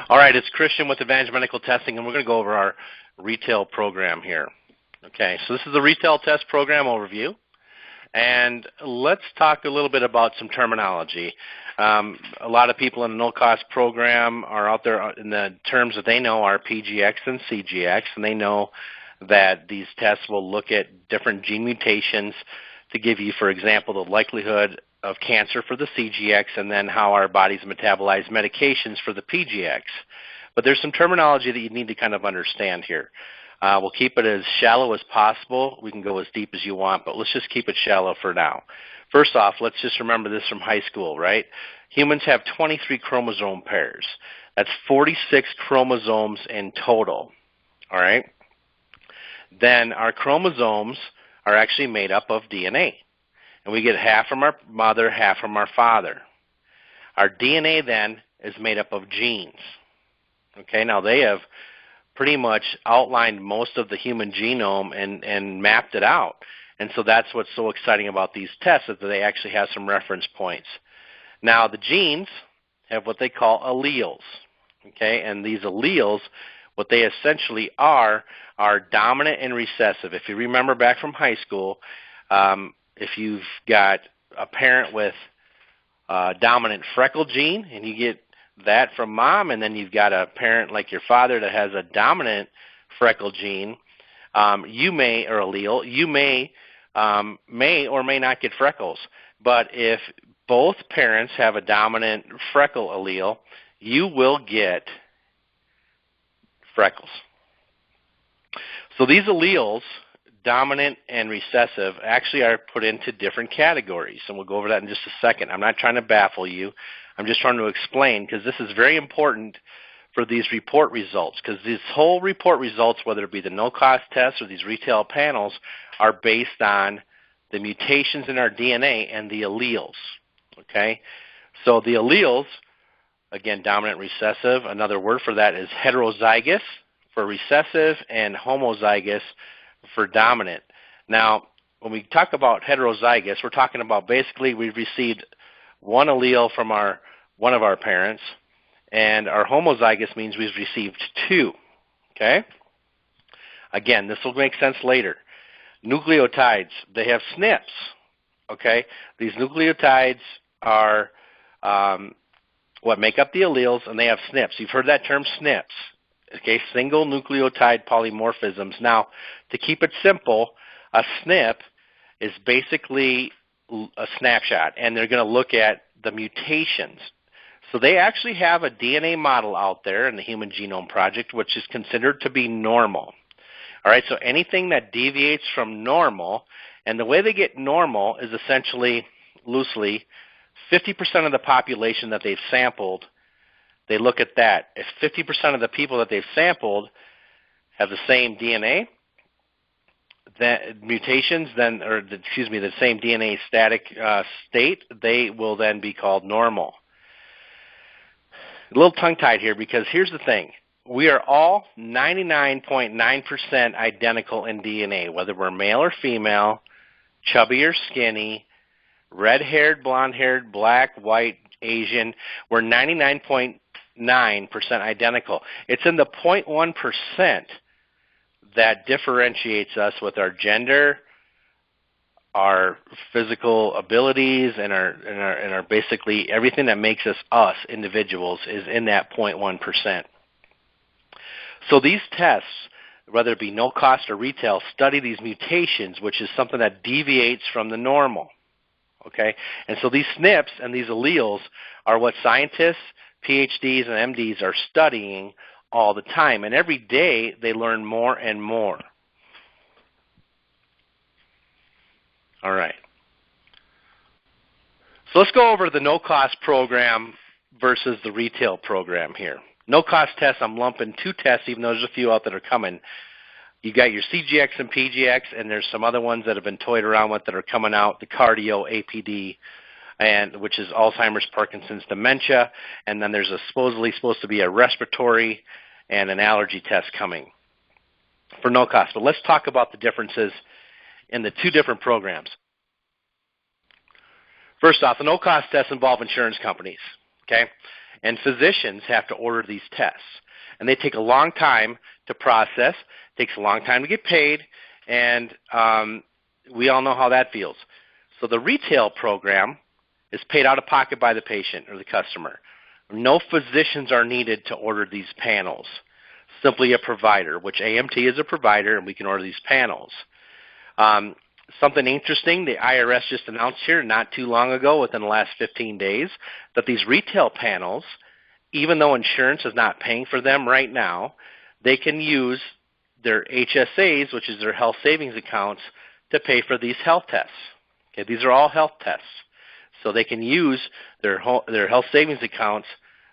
All right, it's Christian with Advantage Medical Testing, and we're going to go over our retail program here. Okay, so this is the retail test program overview, and let's talk a little bit about some terminology. A lot of people in the no-cost program are out there in the terms that they know are PGX and CGX, and they know that these tests will look at different gene mutations to give you, for example, the likelihood of cancer for the CGX, and then how our bodies metabolize medications for the PGX. But there's some terminology that you need to kind of understand here. We'll keep it as shallow as possible. We can go as deep as you want, but let's just keep it shallow for now. First off, let's just remember this from high school, right? Humans have 23 chromosome pairs. That's 46 chromosomes in total, all right? Then our chromosomes are actually made up of DNA. And we get half from our mother, half from our father. Our DNA then is made up of genes. Okay, now they have pretty much outlined most of the human genome and mapped it out. And so that's what's so exciting about these tests, is that they actually have some reference points. Now the genes have what they call alleles. Okay, and these alleles, what they essentially are dominant and recessive. If you remember back from high school, if you've got a parent with a dominant freckle gene and you get that from mom, and then you've got a parent like your father that has a dominant freckle gene, you may, or allele, you may or may not get freckles. But if both parents have a dominant freckle allele, you will get freckles. So these alleles, dominant and recessive, actually are put into different categories, and we'll go over that in just a second. I'm not trying to baffle you. I'm just trying to explain, because this is very important for these report results, because these whole report results, whether it be the no-cost tests or these retail panels, are based on the mutations in our DNA and the alleles. Okay? So the alleles, again, dominant, recessive, another word for that is heterozygous for recessive and homozygous for dominant. Now, when we talk about heterozygous, we're talking about basically we've received one allele from one of our parents, and our homozygous means we've received two. Okay? Again, this will make sense later. Nucleotides, they have SNPs. Okay? These nucleotides are what make up the alleles, and they have SNPs. You've heard that term, SNPs. Okay, single nucleotide polymorphisms. Now, to keep it simple, a SNP is basically a snapshot, and they're going to look at the mutations. So they actually have a DNA model out there in the Human Genome Project, which is considered to be normal. All right, so anything that deviates from normal, and the way they get normal is essentially, loosely, 50% of the population that they've sampled, they look at that. If 50% of the people that they've sampled have the same DNA, mutations, then, or excuse me, the same DNA static state, they will then be called normal. A little tongue-tied here, because here's the thing. We are all 99.9% identical in DNA, whether we're male or female, chubby or skinny, red-haired, blonde-haired, black, white, Asian. We're 99.9% identical. It's in the 0.1% that differentiates us with our gender, our physical abilities, and our basically everything that makes us individuals is in that 0.1%. So these tests, whether it be no cost or retail, study these mutations, which is something that deviates from the normal. Okay? And so these SNPs and these alleles are what scientists, PhDs, and MDs are studying all the time. And every day they learn more and more. All right. So let's go over the no-cost program versus the retail program here. No-cost tests, I'm lumping two tests, even though there's a few out that are coming. You got your CGX and PGX, and there's some other ones that have been toyed around with that are coming out, the cardio, APD, and which is Alzheimer's, Parkinson's, dementia, and then there's supposedly supposed to be a respiratory and an allergy test coming for no cost. But let's talk about the differences in the two different programs. First off, the no-cost tests involve insurance companies, okay? and physicians have to order these tests. And they take a long time to process, takes a long time to get paid, and we all know how that feels. So the retail program is paid out of pocket by the patient or the customer. No physicians are needed to order these panels, simply a provider, which AMT is a provider, and we can order these panels. Something interesting, the IRS just announced here not too long ago, within the last 15 days, that these retail panels, even though insurance is not paying for them right now, they can use their HSAs, which is their health savings accounts, to pay for these health tests. Okay, these are all health tests. So they can use their health savings accounts,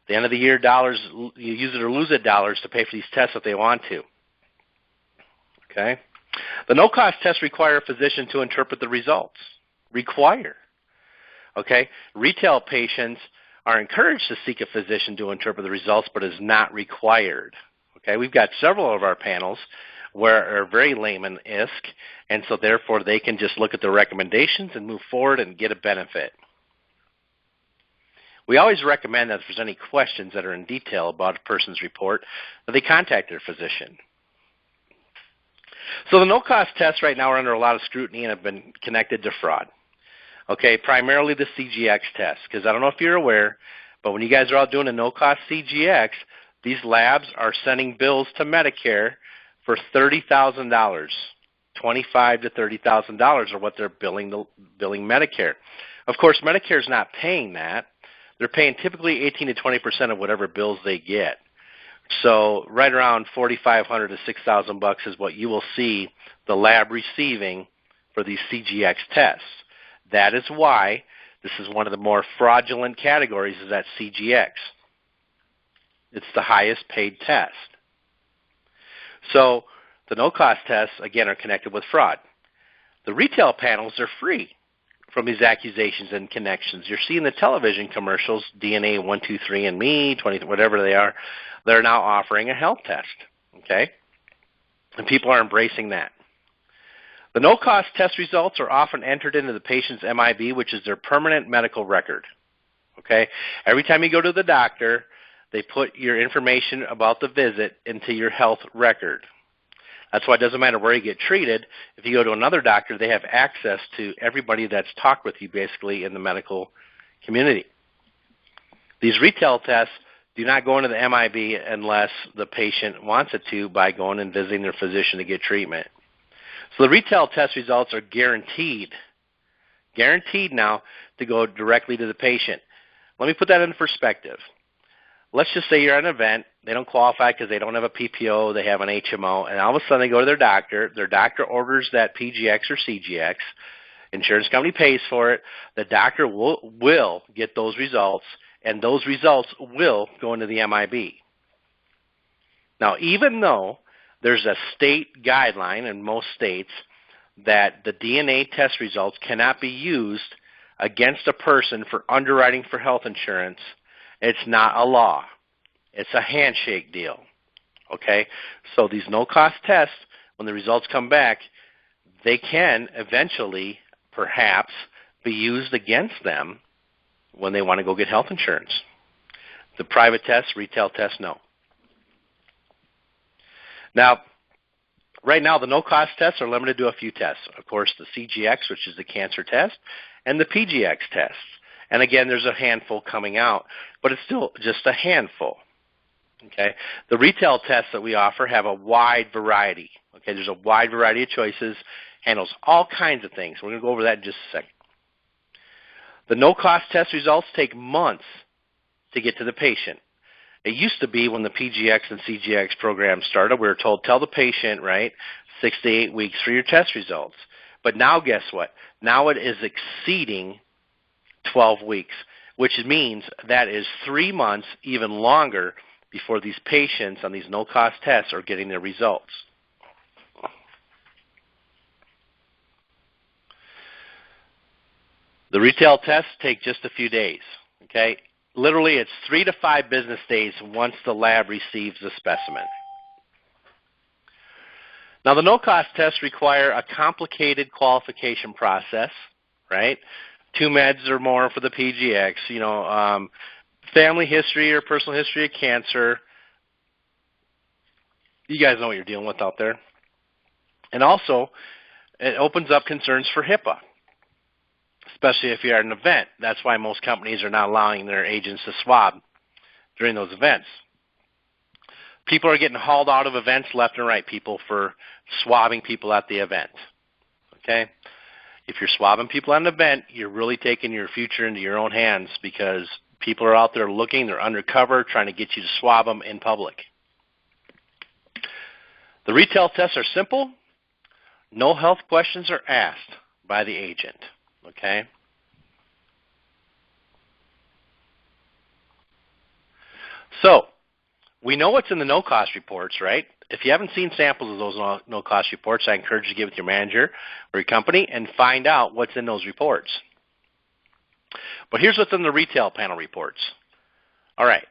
at the end of the year, dollars, you use it or lose it dollars to pay for these tests if they want to. Okay? The no-cost tests require a physician to interpret the results. Require. Okay? Retail patients are encouraged to seek a physician to interpret the results, but is not required. Okay? We've got several of our panels where are very layman-esque, and so therefore they can just look at the recommendations and move forward and get a benefit. We always recommend that if there's any questions that are in detail about a person's report, that they contact their physician. So the no-cost tests right now are under a lot of scrutiny and have been connected to fraud. Okay, primarily the CGX test, because I don't know if you're aware, but when you guys are out doing a no-cost CGX, these labs are sending bills to Medicare for $30,000. $25,000 to $30,000 are what they're billing Medicare. Of course, Medicare is not paying that. They're paying typically 18 to 20% of whatever bills they get. So right around $4,500 to $6,000 is what you will see the lab receiving for these CGX tests. That is why this is one of the more fraudulent categories, is that CGX. It's the highest paid test. So the no-cost tests, again, are connected with fraud. The retail panels are free from these accusations and connections. You're seeing the television commercials, DNA 123andMe, 20, whatever they are, they're now offering a health test, okay? And people are embracing that. The no-cost test results are often entered into the patient's MIB, which is their permanent medical record, okay? Every time you go to the doctor, they put your information about the visit into your health record. That's why it doesn't matter where you get treated. If you go to another doctor, they have access to everybody that's talked with you basically in the medical community. These retail tests do not go into the MIB unless the patient wants it to by going and visiting their physician to get treatment. So the retail test results are guaranteed now to go directly to the patient. Let me put that into perspective. Let's just say you're at an event, they don't qualify because they don't have a PPO, they have an HMO, and all of a sudden they go to their doctor orders that PGX or CGX, insurance company pays for it, the doctor will get those results, and those results will go into the MIB. Now, even though there's a state guideline in most states that the DNA test results cannot be used against a person for underwriting for health insurance, it's not a law. It's a handshake deal, okay? So these no-cost tests, when the results come back, they can eventually, perhaps, be used against them when they want to go get health insurance. The private tests, retail tests, no. Now, right now, the no-cost tests are limited to a few tests. Of course, the CGX, which is the cancer test, and the PGX tests. And again, there's a handful coming out, but it's still just a handful. Okay? The retail tests that we offer have a wide variety. Okay? There's a wide variety of choices, handles all kinds of things. We're going to go over that in just a second. The no-cost test results take months to get to the patient. It used to be when the PGX and CGX program started, we were told, tell the patient, right, 6 to 8 weeks for your test results. But now guess what? Now it is exceeding 12 weeks, which means that is 3 months, even longer, before these patients on these no-cost tests are getting their results. The retail tests take just a few days, okay? Literally, it's 3 to 5 business days once the lab receives the specimen. Now, the no-cost tests require a complicated qualification process, right? 2 meds or more for the PGX, family history or personal history of cancer. You guys know what you're dealing with out there. And also, it opens up concerns for HIPAA, especially if you're at an event. That's why most companies are not allowing their agents to swab during those events. People are getting hauled out of events left and right, people, for swabbing people at the event. Okay? If you're swabbing people at an event, you're really taking your future into your own hands, because people are out there looking, they're undercover, trying to get you to swab them in public. The retail tests are simple. No health questions are asked by the agent. Okay? So, we know what's in the no-cost reports, right? If you haven't seen samples of those no-cost reports, I encourage you to get with your manager or your company and find out what's in those reports. But here's what's in the retail panel reports. All right.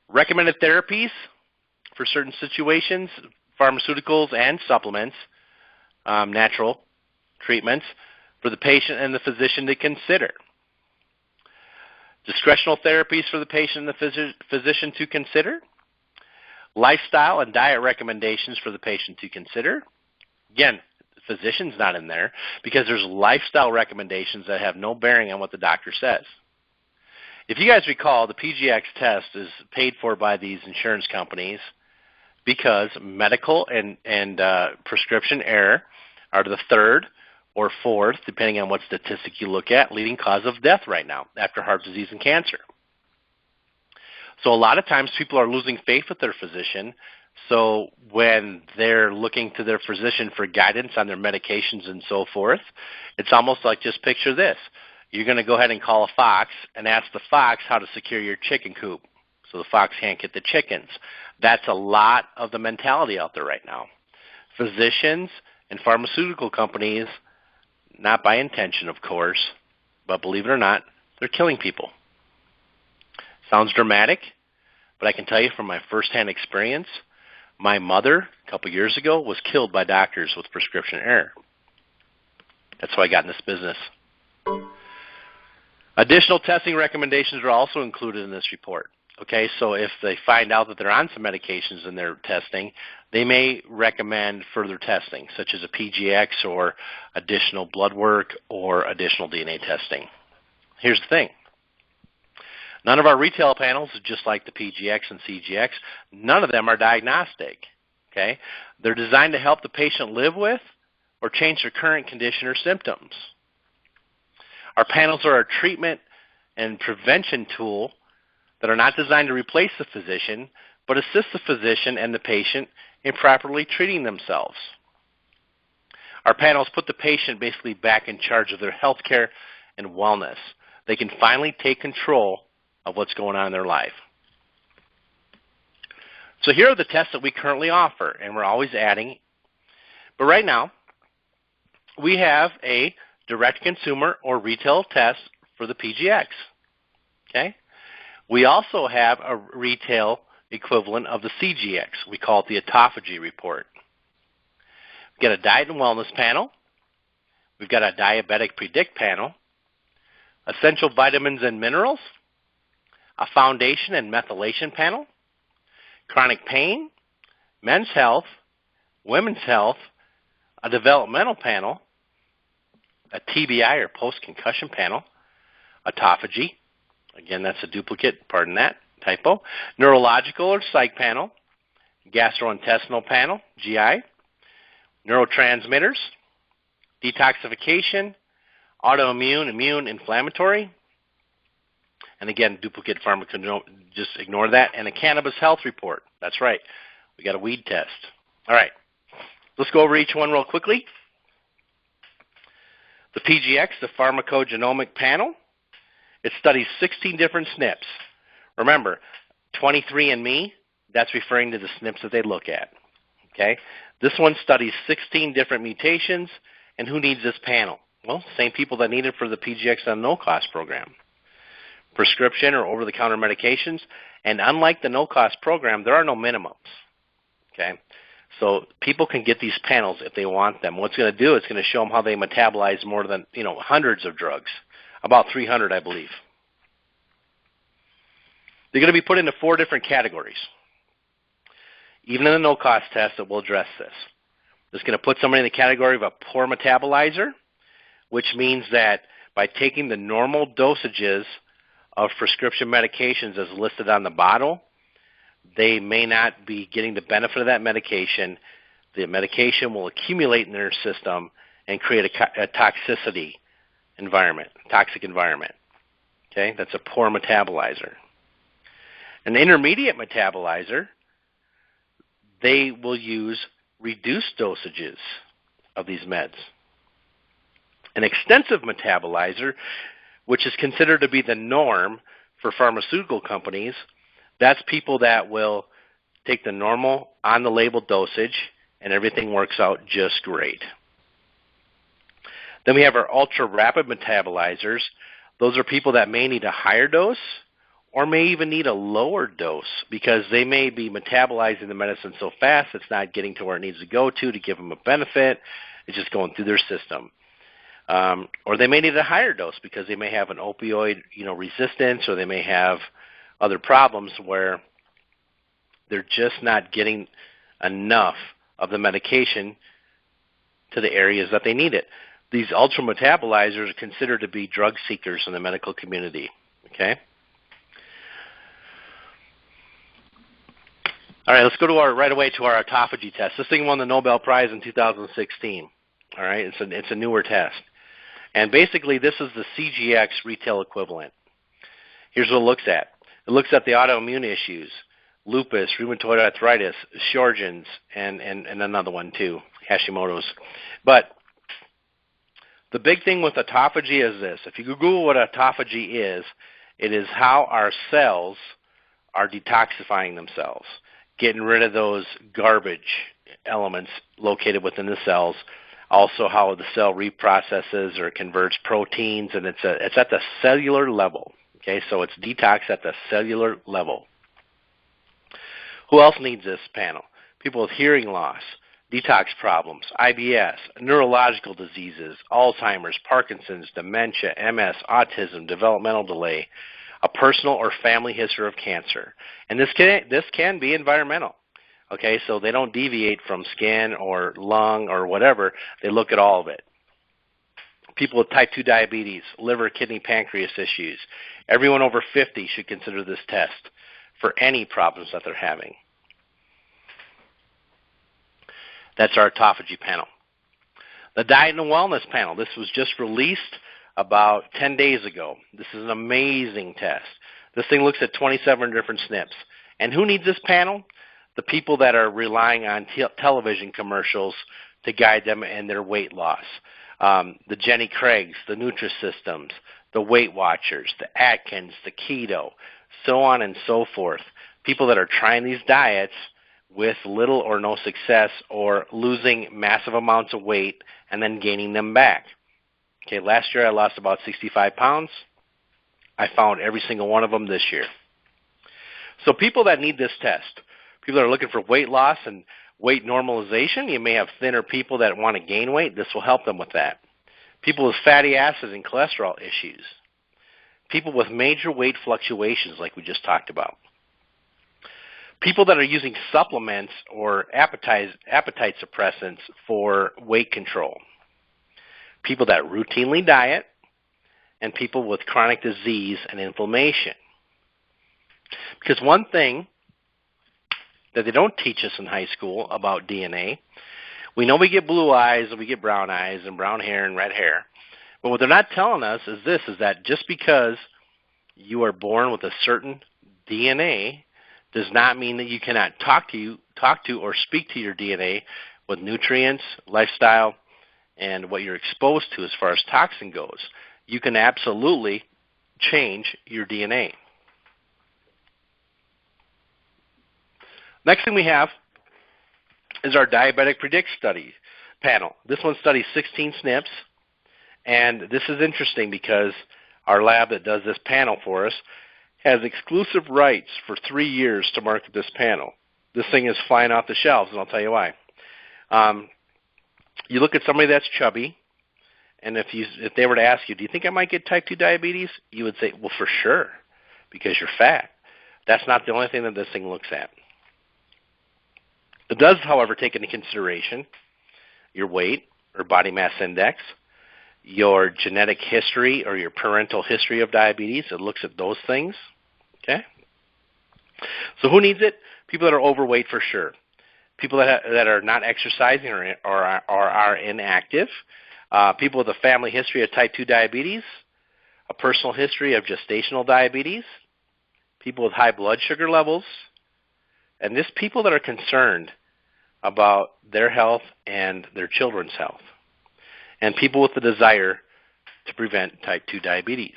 Recommended therapies for certain situations, pharmaceuticals and supplements, natural treatments for the patient and the physician to consider. Discretional therapies for the patient and the physician to consider. Lifestyle and diet recommendations for the patient to consider. Again, the physician's not in there because there's lifestyle recommendations that have no bearing on what the doctor says. If you guys recall, the PGX test is paid for by these insurance companies because medical and prescription error are the third or fourth, depending on what statistic you look at, leading cause of death right now after heart disease and cancer. So a lot of times people are losing faith with their physician, so when they're looking to their physician for guidance on their medications and so forth, it's almost like, just picture this. You're going to go ahead and call a fox and ask the fox how to secure your chicken coop so the fox can't get the chickens. That's a lot of the mentality out there right now. Physicians and pharmaceutical companies, not by intention, of course, but believe it or not, they're killing people. Sounds dramatic, but I can tell you from my firsthand experience, my mother, a couple years ago, was killed by doctors with prescription error. That's how I got in this business. Additional testing recommendations are also included in this report. Okay, so if they find out that they're on some medications in their testing, they may recommend further testing, such as a PGX or additional blood work or additional DNA testing. Here's the thing. None of our retail panels, just like the PGX and CGX, none of them are diagnostic. Okay? They're designed to help the patient live with or change their current condition or symptoms. Our panels are a treatment and prevention tool that are not designed to replace the physician, but assist the physician and the patient in properly treating themselves. Our panels put the patient basically back in charge of their health care and wellness. They can finally take control of what's going on in their life. So here are the tests that we currently offer, and we're always adding. But right now, we have a direct consumer or retail test for the PGX. Okay? We also have a retail equivalent of the CGX. We call it the autophagy report. We've got a diet and wellness panel. We've got a diabetic predict panel, essential vitamins and minerals, a foundation and methylation panel, chronic pain, men's health, women's health, a developmental panel, a TBI or post-concussion panel, autophagy, again that's a duplicate, pardon that, typo, neurological or psych panel, gastrointestinal panel, GI, neurotransmitters, detoxification, autoimmune, immune, inflammatory, and again, duplicate pharmacogenomics, just ignore that, and a cannabis health report. That's right. We got a weed test. All right. Let's go over each one real quickly. The PGX, the pharmacogenomic panel, it studies 16 different SNPs. Remember, 23andMe, that's referring to the SNPs that they look at. Okay? This one studies 16 different mutations, and who needs this panel? Well, same people that need it for the PGX on no-cost program. Prescription or over-the-counter medications, and unlike the no-cost program, there are no minimums. Okay? So people can get these panels if they want them. What's going to do, it's going to show them how they metabolize more than, hundreds of drugs, about 300, I believe. They're going to be put into 4 different categories. Even in the no-cost test, it will address this. It's going to put somebody in the category of a poor metabolizer, which means that by taking the normal dosages of prescription medications as listed on the bottle, they may not be getting the benefit of that medication. The medication will accumulate in their system and create a toxic environment. Okay, that's a poor metabolizer. An intermediate metabolizer, they will use reduced dosages of these meds. An extensive metabolizer, which is considered to be the norm for pharmaceutical companies, that's people that will take the normal on-the-label dosage and everything works out just great. Then we have our ultra-rapid metabolizers. Those are people that may need a higher dose or may even need a lower dose because they may be metabolizing the medicine so fast it's not getting to where it needs to go to give them a benefit. It's just going through their system. Or they may need a higher dose because they may have an opioid resistance, or they may have other problems where they're just not getting enough of the medication to the areas that they need it. These ultra-metabolizers are considered to be drug seekers in the medical community. Okay? All right, let's go to right away to our autophagy test. This thing won the Nobel Prize in 2016. All right, it's a newer test. And basically, this is the CGX retail equivalent. Here's what it looks at. It looks at the autoimmune issues, lupus, rheumatoid arthritis, Sjögren's, and another one too, Hashimoto's. But the big thing with autophagy is this. If you Google what autophagy is, it is how our cells are detoxifying themselves, getting rid of those garbage elements located within the cells. Also how the cell reprocesses or converts proteins, and it's at the cellular level. Okay, so it's detox at the cellular level. Who else needs this panel? People with hearing loss, detox problems, IBS, neurological diseases, Alzheimer's, Parkinson's, dementia, MS, autism, developmental delay, a personal or family history of cancer. And this can be environmental. Okay, so they don't deviate from skin or lung or whatever. They look at all of it. People with type 2 diabetes, liver, kidney, pancreas issues. Everyone over 50 should consider this test for any problems that they're having. That's our autophagy panel. The diet and wellness panel. This was just released about 10 days ago. This is an amazing test. This thing looks at 27 different SNPs. And who needs this panel? The people that are relying on television commercials to guide them in their weight loss. The Jenny Craigs, the Nutrisystems, the Weight Watchers, the Atkins, the Keto, so on and so forth. People that are trying these diets with little or no success or losing massive amounts of weight and then gaining them back. Okay, last year I lost about 65 pounds. I found every single one of them this year. So people that need this test, people that are looking for weight loss and weight normalization, you may have thinner people that want to gain weight. This will help them with that. People with fatty acids and cholesterol issues. People with major weight fluctuations like we just talked about. People that are using supplements or appetite suppressants for weight control. People that routinely diet, and people with chronic disease and inflammation. Because one thing that they don't teach us in high school about DNA, we know we get blue eyes and we get brown eyes and brown hair and red hair. But what they're not telling us is this, is that just because you are born with a certain DNA does not mean that you cannot talk to or speak to your DNA with nutrients, lifestyle, and what you're exposed to as far as toxin goes. You can absolutely change your DNA. Next thing we have is our Diabetic Predict study panel. This one studies 16 SNPs, and this is interesting because our lab that does this panel for us has exclusive rights for 3 years to market this panel. This thing is flying off the shelves, and I'll tell you why. You look at somebody that's chubby, and if they were to ask you, do you think I might get type 2 diabetes? You would say, well, for sure, because you're fat. That's not the only thing that this thing looks at. It does, however, take into consideration your weight or body mass index, your genetic history or your parental history of diabetes. It looks at those things. Okay? So who needs it? People that are overweight for sure. People that are not exercising or are inactive. People with a family history of type 2 diabetes, a personal history of gestational diabetes, people with high blood sugar levels, and just people that are concerned about their health and their children's health, and people with the desire to prevent type 2 diabetes.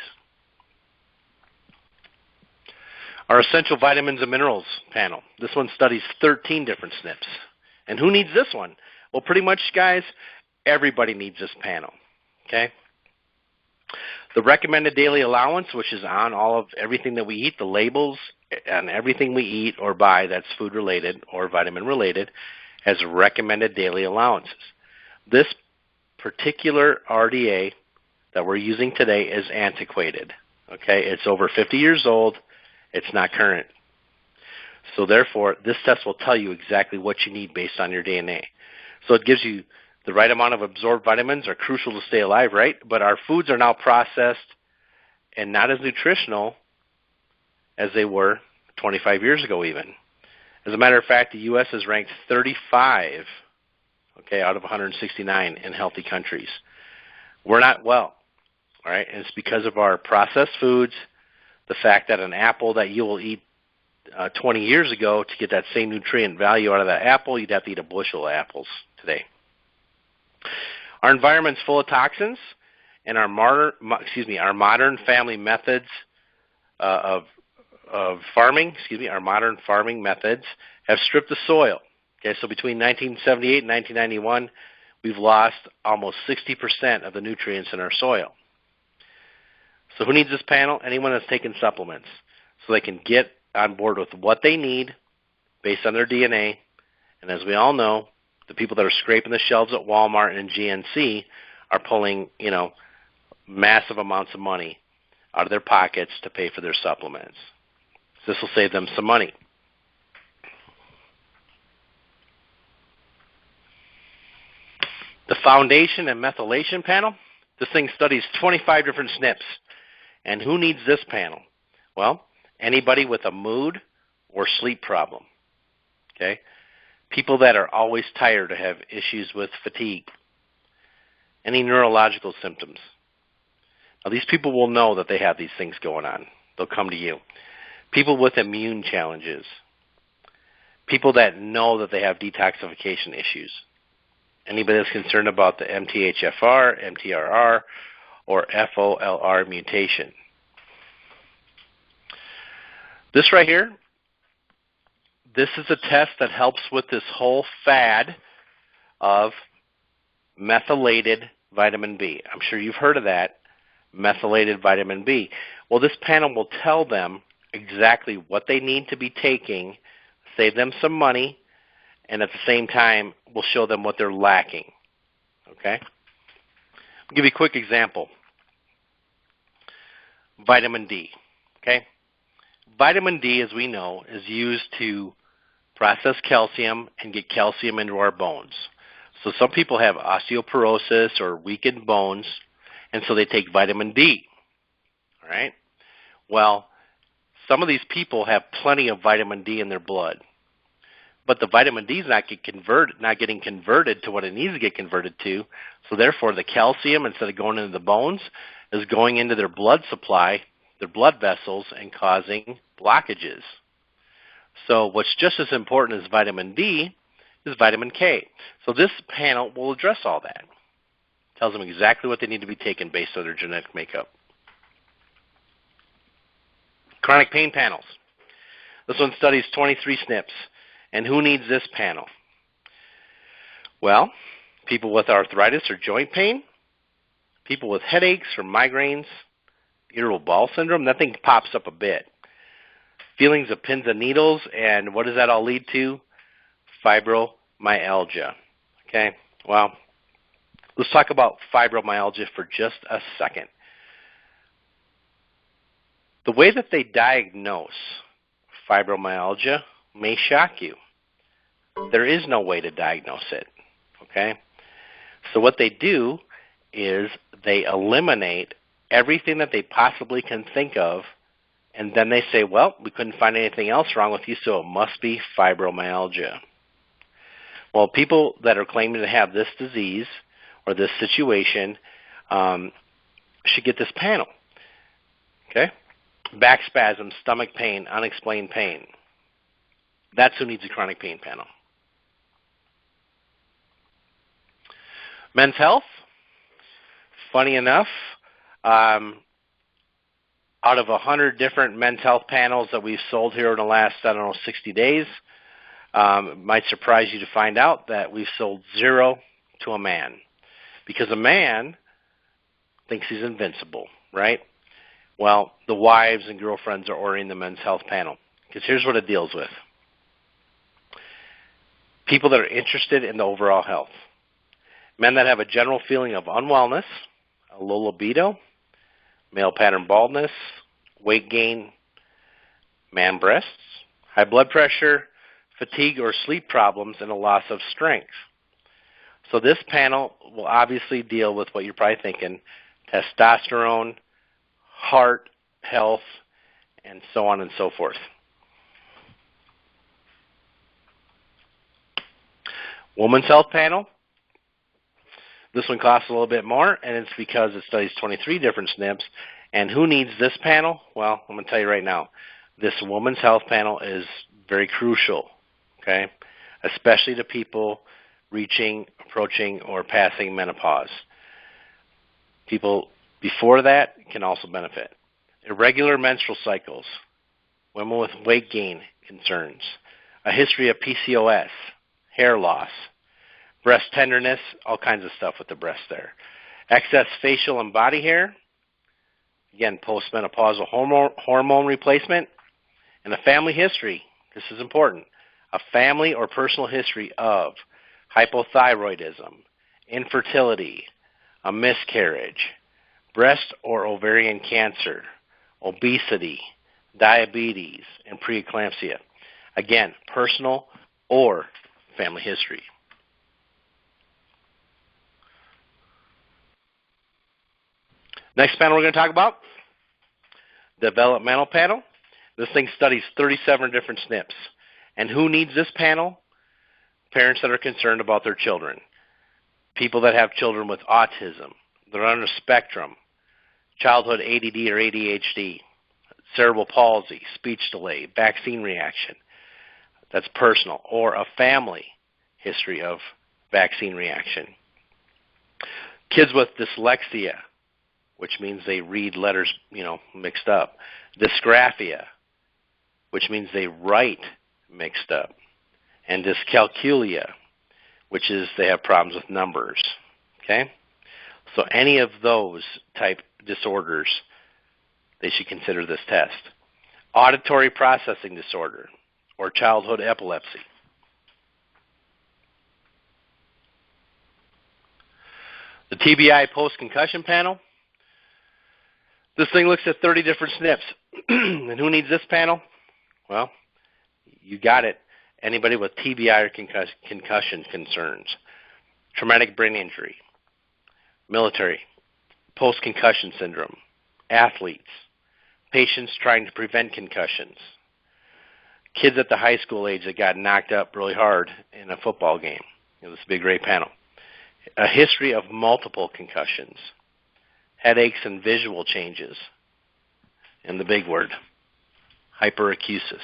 Our essential vitamins and minerals panel. This one studies 13 different SNPs. And who needs this one? Well, pretty much, guys, everybody needs this panel. Okay? The recommended daily allowance, which is on all of everything that we eat, the labels on everything we eat or buy that's food-related or vitamin-related, has recommended daily allowances. This particular RDA that we're using today is antiquated. Okay? It's over 50 years old. It's not current. So therefore, this test will tell you exactly what you need based on your DNA. So it gives you the right amount of absorbed vitamins are crucial to stay alive, right? But our foods are now processed and not as nutritional as they were 25 years ago even. As a matter of fact, the U.S. is ranked 35, out of 169 in healthy countries. We're not well, all right? And it's because of our processed foods, the fact that an apple that you will eat 20 years ago, to get that same nutrient value out of that apple, you'd have to eat a bushel of apples today. Our environment's full of toxins, and our modern family methods of farming, our modern farming methods have stripped the soil. Okay, so between 1978 and 1991, we've lost almost 60% of the nutrients in our soil. So who needs this panel? Anyone that's taking supplements, so they can get on board with what they need based on their DNA. And as we all know, the people that are scraping the shelves at Walmart and GNC are pulling, massive amounts of money out of their pockets to pay for their supplements. So this will save them some money. The foundation and methylation panel, this thing studies 25 different SNPs. And who needs this panel? Well, anybody with a mood or sleep problem. Okay? People that are always tired or have issues with fatigue. Any neurological symptoms. Now, these people will know that they have these things going on. They'll come to you. People with immune challenges. People that know that they have detoxification issues. Anybody that's concerned about the MTHFR, MTRR, or FOLR mutation. This right here, this is a test that helps with this whole fad of methylated vitamin B. I'm sure you've heard of that, methylated vitamin B. Well, this panel will tell them exactly what they need to be taking, save them some money, and at the same time will show them what they're lacking. Okay? I'll give you a quick example. Vitamin D. Okay? Vitamin D, as we know, is used to process calcium and get calcium into our bones. So some people have osteoporosis or weakened bones, and so they take vitamin D. All right? Well, some of these people have plenty of vitamin D in their blood, but the vitamin D is not getting converted to what it needs to get converted to. So therefore, the calcium, instead of going into the bones, is going into their blood supply, their blood vessels, and causing blockages. So what's just as important as vitamin D is vitamin K. So this panel will address all that. Tells them exactly what they need to be taken based on their genetic makeup. Chronic pain panels. This one studies 23 SNPs. And who needs this panel? Well, people with arthritis or joint pain, people with headaches or migraines, irritable bowel syndrome, that thing pops up a bit. Feelings of pins and needles, and what does that all lead to? Fibromyalgia. Okay, well, let's talk about fibromyalgia for just a second. The way that they diagnose fibromyalgia may shock you. There is no way to diagnose it, okay? So what they do is they eliminate everything that they possibly can think of, and then they say, well, we couldn't find anything else wrong with you, so it must be fibromyalgia. Well, people that are claiming to have this disease or this situation should get this panel, okay? Back spasms, stomach pain, unexplained pain. That's who needs a chronic pain panel. Men's health, funny enough, out of 100 different men's health panels that we've sold here in the last, 60 days, it might surprise you to find out that we've sold 0 to a man. Because a man thinks he's invincible, right? Well, the wives and girlfriends are ordering the men's health panel. Because here's what it deals with. People that are interested in the overall health. Men that have a general feeling of unwellness, a low libido, male pattern baldness, weight gain, man breasts, high blood pressure, fatigue or sleep problems, and a loss of strength. So this panel will obviously deal with what you're probably thinking, testosterone, heart health, and so on and so forth. Women's Health Panel. This one costs a little bit more, and it's because it studies 23 different SNPs. And who needs this panel? Well, I'm going to tell you right now. This Women's Health Panel is very crucial, okay, especially to people reaching, approaching, or passing menopause. People before that can also benefit. Irregular menstrual cycles, women with weight gain concerns, a history of PCOS, hair loss, breast tenderness, all kinds of stuff with the breast there. Excess facial and body hair, again, postmenopausal hormone replacement, and a family history. This is important. A family or personal history of hypothyroidism, infertility, a miscarriage, breast or ovarian cancer, obesity, diabetes, and preeclampsia. Again, personal or family history. Next panel we're going to talk about, developmental panel. This thing studies 37 different SNPs. And who needs this panel? Parents that are concerned about their children. People that have children with autism. They're on a spectrum. Childhood ADD or ADHD. Cerebral palsy, speech delay, vaccine reaction. That's personal. Or a family history of vaccine reaction. Kids with dyslexia, which means they read letters, mixed up. Dysgraphia, which means they write mixed up. And dyscalculia, which is they have problems with numbers. Okay? So any of those type disorders, they should consider this test. Auditory processing disorder or childhood epilepsy. The TBI post-concussion panel. This thing looks at 30 different SNPs. And who needs this panel? Well, you got it. Anybody with TBI or concussion concerns. Traumatic brain injury. Military. Post-concussion syndrome. Athletes. Patients trying to prevent concussions. Kids at the high school age that got knocked up really hard in a football game. This would be a great panel. A history of multiple concussions. Headaches and visual changes. And the big word, hyperacusis.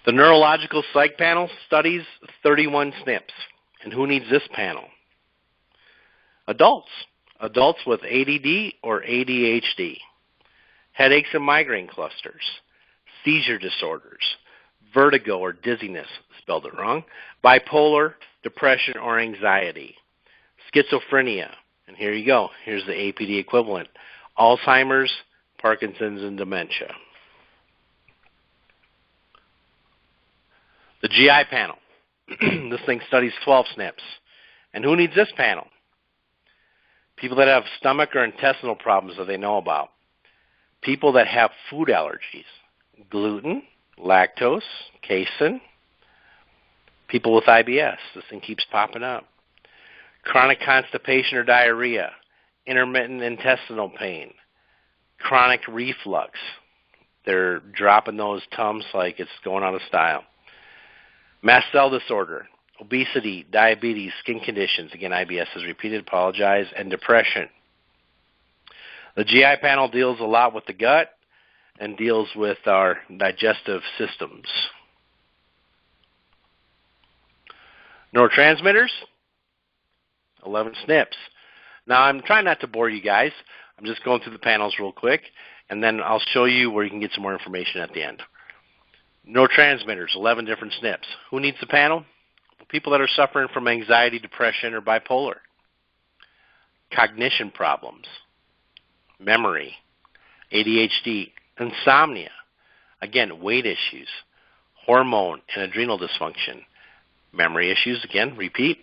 The neurological psych panel studies 31 SNPs. And who needs this panel? Adults. Adults with ADD or ADHD. Headaches and migraine clusters. Seizure disorders. Vertigo or dizziness, spelled it wrong. Bipolar, depression, or anxiety. Schizophrenia. And here you go. Here's the APD equivalent. Alzheimer's, Parkinson's, and dementia. The GI panel. This thing studies 12 SNPs. And who needs this panel? People that have stomach or intestinal problems that they know about. People that have food allergies, gluten, lactose, casein. People with IBS, this thing keeps popping up. Chronic constipation or diarrhea, intermittent intestinal pain, chronic reflux. They're dropping those Tums like it's going out of style. Mast cell disorder, obesity, diabetes, skin conditions, again, IBS is repeated, apologize, and depression. The GI panel deals a lot with the gut and deals with our digestive systems. Neurotransmitters, 11 SNPs. Now, I'm trying not to bore you guys. I'm just going through the panels real quick, and then I'll show you where you can get some more information at the end. Neurotransmitters, 11 different SNPs. Who needs the panel? People that are suffering from anxiety, depression, or bipolar. Cognition problems, memory, ADHD, insomnia, again, weight issues, hormone and adrenal dysfunction, memory issues, again, repeat,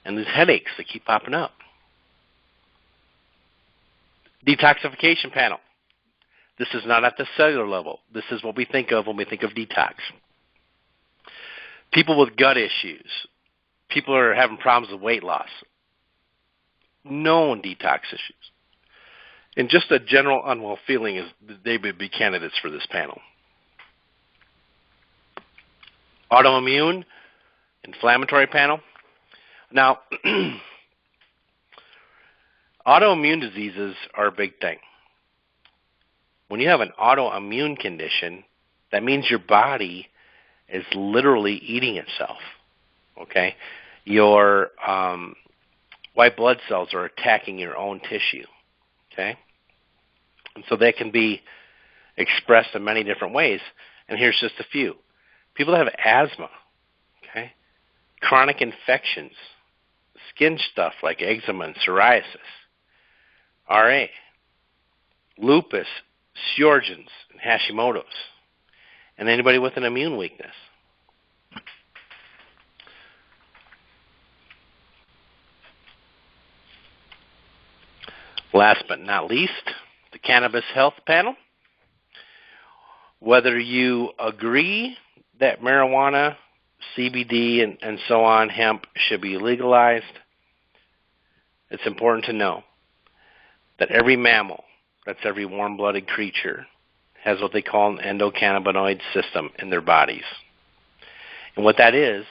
and these headaches that keep popping up. Detoxification panel. This is not at the cellular level. This is what we think of when we think of detox. People with gut issues. People who are having problems with weight loss. Known detox issues. And just a general unwell feeling is they would be candidates for this panel. Autoimmune, inflammatory panel. Now, autoimmune diseases are a big thing. When you have an autoimmune condition, that means your body is literally eating itself. Okay? Your white blood cells are attacking your own tissue. Okay? And so they can be expressed in many different ways. And here's just a few. People that have asthma, okay? Chronic infections, skin stuff like eczema and psoriasis, RA, lupus, Sjögren's, and Hashimoto's, and anybody with an immune weakness. Last but not least, the Cannabis Health Panel. Whether you agree that marijuana, CBD, and so on, hemp, should be legalized, it's important to know that every mammal, that's every warm-blooded creature, has what they call an endocannabinoid system in their bodies. And what that is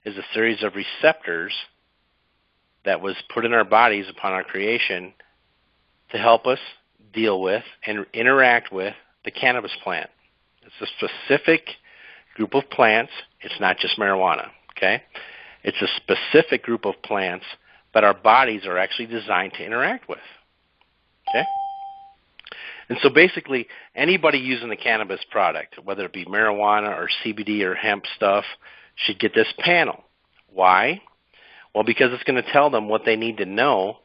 a series of receptors that was put in our bodies upon our creation to help us deal with and interact with the cannabis plant. It's a specific group of plants. It's not just marijuana, okay? It's a specific group of plants that our bodies are actually designed to interact with, okay? And so basically, anybody using the cannabis product, whether it be marijuana or CBD or hemp stuff, should get this panel. Why? Well, because it's going to tell them what they need to know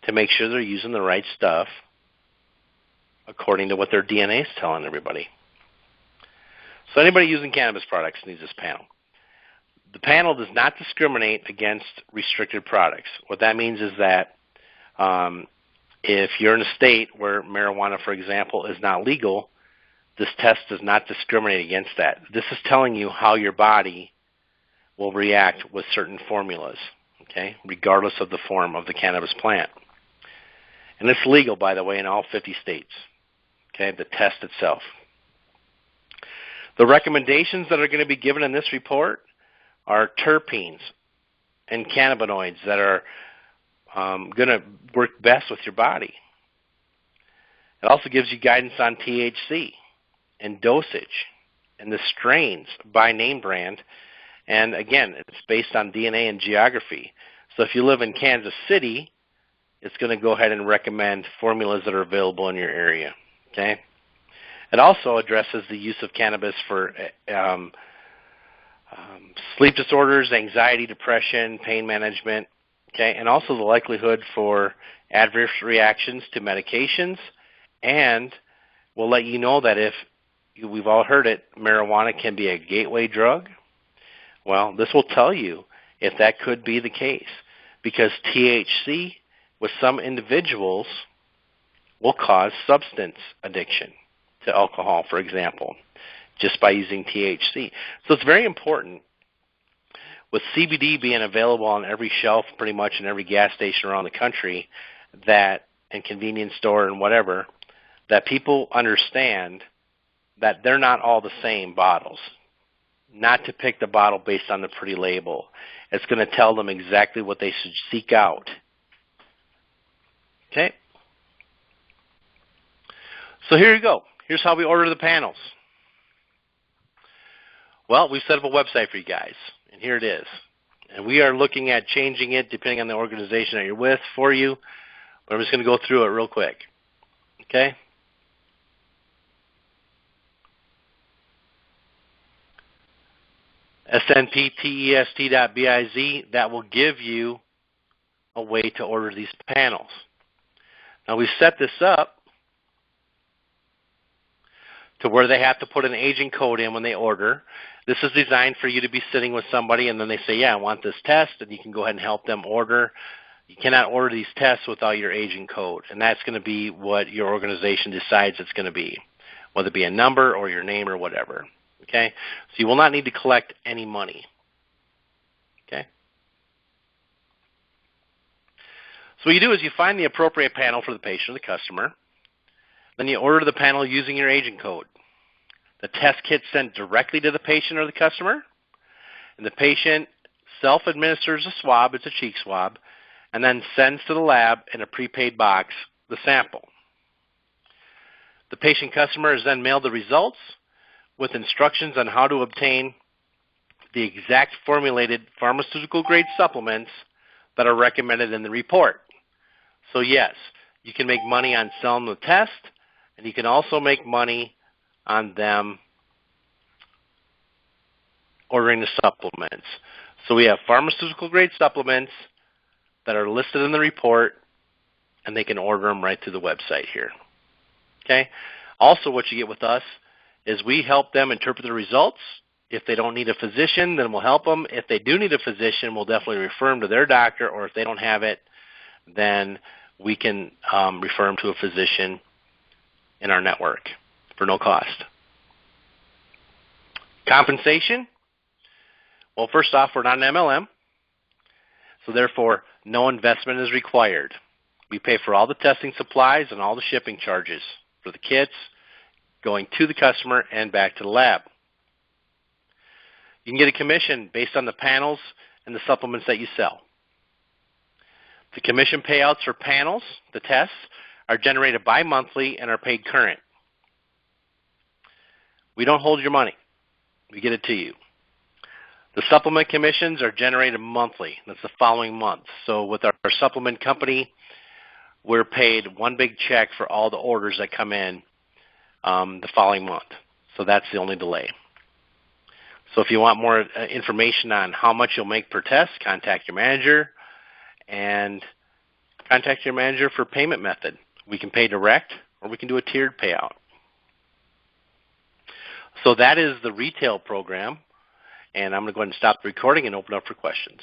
to make sure they're using the right stuff according to what their DNA is telling everybody. So anybody using cannabis products needs this panel. The panel does not discriminate against restricted products. What that means is that if you're in a state where marijuana, for example, is not legal, this test does not discriminate against that. This is telling you how your body will react with certain formulas, okay, regardless of the form of the cannabis plant. And it's legal, by the way, in all 50 states, okay, the test itself. The recommendations that are going to be given in this report are terpenes and cannabinoids that are going to work best with your body. It also gives you guidance on THC and dosage and the strains by name brand. And again, it's based on DNA and geography. So if you live in Kansas City, it's going to go ahead and recommend formulas that are available in your area. Okay. It also addresses the use of cannabis for sleep disorders, anxiety, depression, pain management, okay, and also the likelihood for adverse reactions to medications. And we'll let you know that if we've all heard it, marijuana can be a gateway drug. Well, this will tell you if that could be the case, because THC with some individuals will cause substance addiction to alcohol, for example, just by using THC. So it's very important, with CBD being available on every shelf pretty much in every gas station around the country, that and convenience store and whatever, that people understand that they're not all the same bottles. Not to pick the bottle based on the pretty label. It's going to tell them exactly what they should seek out. Okay? So here you go. Here's how we order the panels. Well, we set up a website for you guys, and here it is. And we are looking at changing it depending on the organization that you're with for you. But I'm just going to go through it real quick. Okay? snptest.biz, that will give you a way to order these panels. Now we set this up to where they have to put an agent code in when they order. This is designed for you to be sitting with somebody and then they say, yeah, I want this test, and you can go ahead and help them order. You cannot order these tests without your agent code, and that's going to be what your organization decides it's going to be, whether it be a number or your name or whatever. Okay? So you will not need to collect any money. Okay? So what you do is you find the appropriate panel for the patient or the customer. Then you order the panel using your agent code. The test kit's sent directly to the patient or the customer, and the patient self-administers a swab, it's a cheek swab, and then sends to the lab in a prepaid box the sample. The patient customer is then mailed the results with instructions on how to obtain the exact formulated pharmaceutical-grade supplements that are recommended in the report. So yes, you can make money on selling the test, and you can also make money on them ordering the supplements. So we have pharmaceutical-grade supplements that are listed in the report, and they can order them right through the website here. Okay? Also, what you get with us is we help them interpret the results. If they don't need a physician, then we'll help them. If they do need a physician, we'll definitely refer them to their doctor, or if they don't have it, then we can refer them to a physician in our network for no cost. Compensation? Well, first off, we're not an MLM, so therefore no investment is required. We pay for all the testing supplies and all the shipping charges for the kits going to the customer and back to the lab. You can get a commission based on the panels and the supplements that you sell. The commission payouts for panels, the tests, are generated bi-monthly and are paid current. We don't hold your money. We get it to you. The supplement commissions are generated monthly. That's the following month. So with our supplement company, we're paid one big check for all the orders that come in the following month. So that's the only delay. So if you want more information on how much you'll make per test, contact your manager, and contact your manager for payment method. We can pay direct, or we can do a tiered payout. So that is the retail program, and I'm going to go ahead and stop the recording and open up for questions.